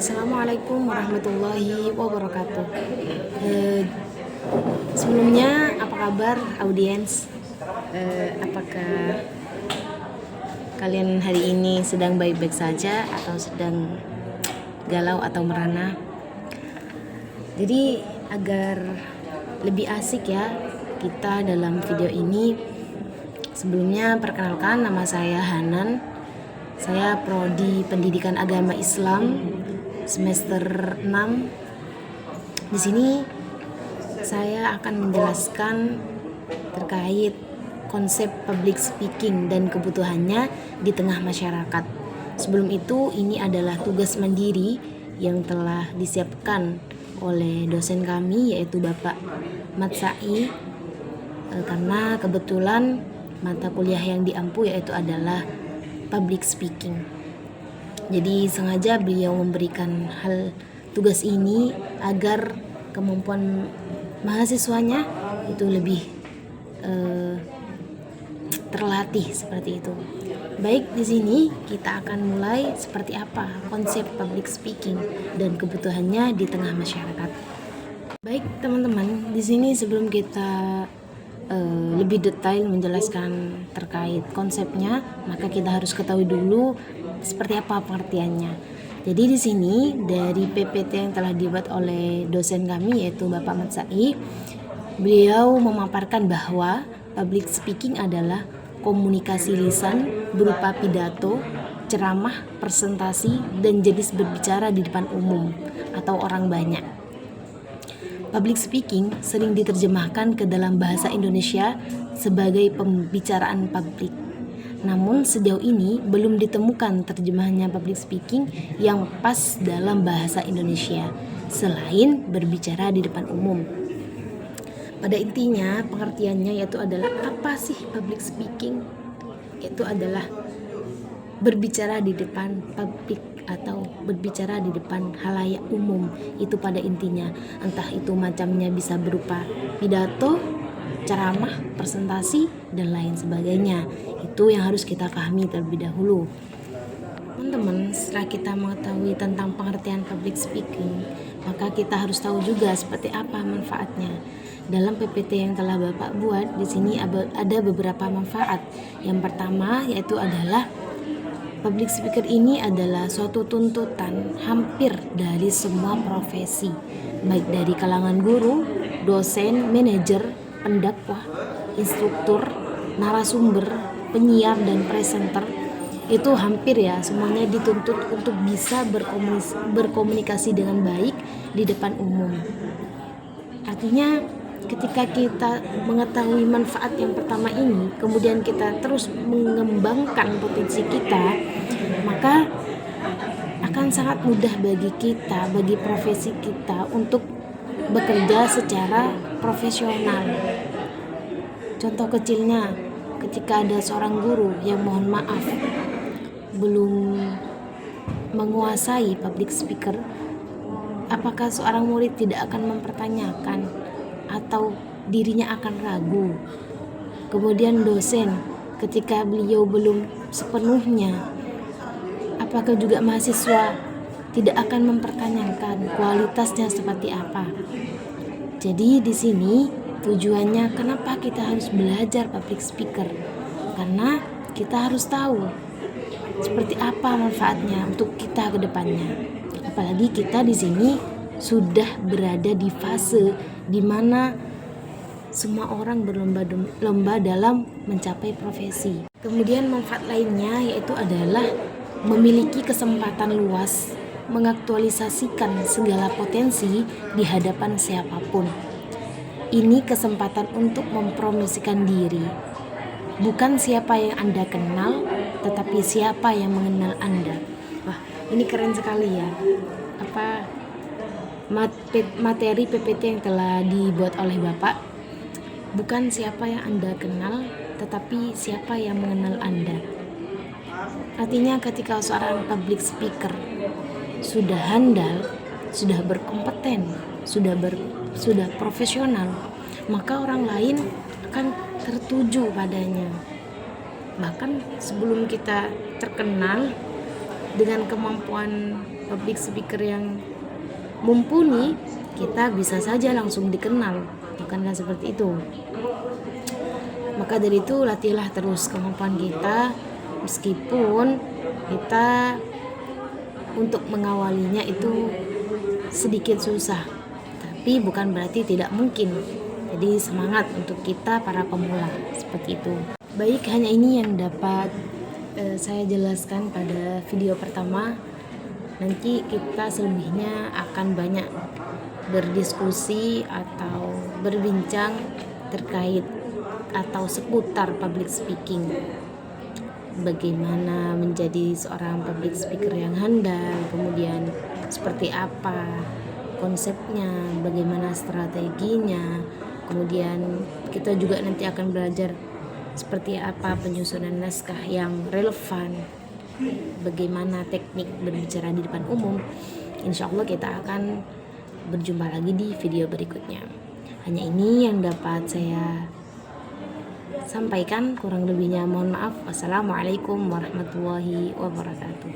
Assalamualaikum warahmatullahi wabarakatuh. Sebelumnya apa kabar audiens? Apakah kalian hari ini sedang baik-baik saja atau sedang galau atau merana? Jadi agar lebih asik ya kita dalam video ini, sebelumnya perkenalkan, nama saya Hanan. Saya prodi Pendidikan Agama Islam semester 6. Di sini saya akan menjelaskan terkait konsep public speaking dan kebutuhannya di tengah masyarakat. Sebelum itu, ini adalah tugas mandiri yang telah disiapkan oleh dosen kami, yaitu Bapak Matsai, karena kebetulan mata kuliah yang diampu yaitu adalah public speaking. Jadi sengaja beliau memberikan tugas ini agar kemampuan mahasiswanya itu lebih terlatih seperti itu. Baik, di sini kita akan mulai seperti apa konsep public speaking dan kebutuhannya di tengah masyarakat. Baik teman-teman, di sini sebelum kita lebih detail menjelaskan terkait konsepnya, maka kita harus ketahui dulu seperti apa pengertiannya. Jadi di sini dari PPT yang telah dibuat oleh dosen kami yaitu Bapak Matsai, beliau memaparkan bahwa public speaking adalah komunikasi lisan berupa pidato, ceramah, presentasi, dan jenis berbicara di depan umum atau orang banyak. Public speaking sering diterjemahkan ke dalam bahasa Indonesia sebagai pembicaraan publik. Namun sejauh ini belum ditemukan terjemahannya public speaking yang pas dalam bahasa Indonesia selain berbicara di depan umum. Pada intinya pengertiannya yaitu adalah apa sih public speaking? Itu adalah berbicara di depan publik atau berbicara di depan halayak umum. Itu pada intinya, entah itu macamnya bisa berupa pidato, ceramah, presentasi, dan lain sebagainya. Itu yang harus kita pahami terlebih dahulu. Teman-teman, setelah kita mengetahui tentang pengertian public speaking, maka kita harus tahu juga seperti apa manfaatnya. Dalam PPT yang telah Bapak buat, di sini ada beberapa manfaat. Yang pertama yaitu adalah public speaker ini adalah suatu tuntutan hampir dari semua profesi, baik dari kalangan guru, dosen, manajer, pendakwah, instruktur, narasumber, penyiar, dan presenter. Itu hampir ya semuanya dituntut untuk bisa berkomunikasi dengan baik di depan umum. Artinya ketika kita mengetahui manfaat yang pertama ini, kemudian kita terus mengembangkan potensi kita, maka akan sangat mudah bagi kita, bagi profesi kita untuk bekerja secara profesional. Contoh kecilnya, ketika ada seorang guru yang mohon maaf belum menguasai public speaker, apakah seorang murid tidak akan mempertanyakan atau dirinya akan ragu? Kemudian dosen, ketika beliau belum sepenuhnya, apakah juga mahasiswa tidak akan mempertanyakan kualitasnya seperti apa? Jadi di sini tujuannya kenapa kita harus belajar public speaker? Karena kita harus tahu seperti apa manfaatnya untuk kita ke depannya. Apalagi kita di sini sudah berada di fase di mana semua orang berlomba dalam mencapai profesi. Kemudian manfaat lainnya yaitu adalah memiliki kesempatan luas mengaktualisasikan segala potensi di hadapan siapapun. Ini kesempatan untuk mempromosikan diri. Bukan siapa yang Anda kenal, tetapi siapa yang mengenal Anda. Wah, ini keren sekali ya. Materi PPT yang telah dibuat oleh Bapak, bukan siapa yang Anda kenal, tetapi siapa yang mengenal Anda. Artinya ketika seorang public speaker sudah handal, sudah berkompeten, sudah profesional, maka orang lain akan tertuju padanya. Bahkan sebelum kita terkenal dengan kemampuan public speaker yang mumpuni, kita bisa saja langsung dikenal, bukankah seperti itu? Maka dari itu latihlah terus kemampuan kita, meskipun kita untuk mengawalinya itu sedikit susah, tapi bukan berarti tidak mungkin. Jadi semangat untuk kita para pemula, seperti itu. Baik, hanya ini yang dapat saya jelaskan pada video pertama. Nanti kita selebihnya akan banyak berdiskusi atau berbincang terkait atau seputar public speaking. Bagaimana menjadi seorang public speaker yang handal, kemudian seperti apa konsepnya, bagaimana strateginya, kemudian kita juga nanti akan belajar seperti apa penyusunan naskah yang relevan, bagaimana teknik berbicara di depan umum. Insya Allah kita akan berjumpa lagi di video berikutnya. Hanya ini yang dapat saya sampaikan, kurang lebihnya mohon maaf. Wassalamualaikum warahmatullahi wabarakatuh.